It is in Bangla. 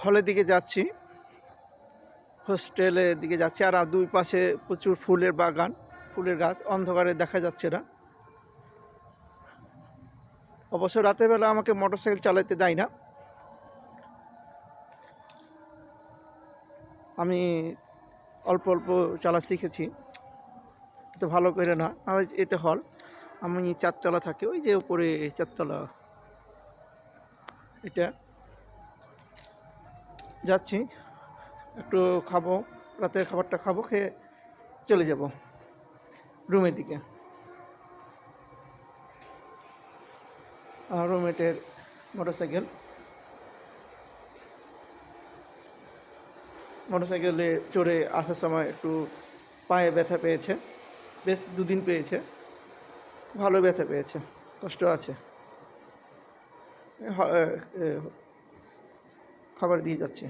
হলের দিকে যাচ্ছি, হোস্টেলের দিকে যাচ্ছি। আর দুই পাশে প্রচুর ফুলের বাগান, ফুলের গাছ, অন্ধকারে দেখা যাচ্ছে না। অবশ্য রাতের বেলা আমাকে মোটরসাইকেল চালাতে দেয় না, আমি অল্প অল্প চালা শিখেছি, তো ভালো করে না। আর এটা হল, আমি চারতলা থাকি, ওই যে উপরে চারতলা, এটা যাচ্ছি, একটু খাবো, রাতের খাবারটা খাবো, খেয়ে চলে যাব রুমের দিকে। আর রুমমেটের মোটরসাইকেলে চড়ে আসার সময় একটু পায়ে ব্যথা পেয়েছে, বেশ দুদিন পেয়েছে, ভালো ব্যথা পেয়েছে, কষ্ট আছে। খাবার দিয়ে যাচ্ছে।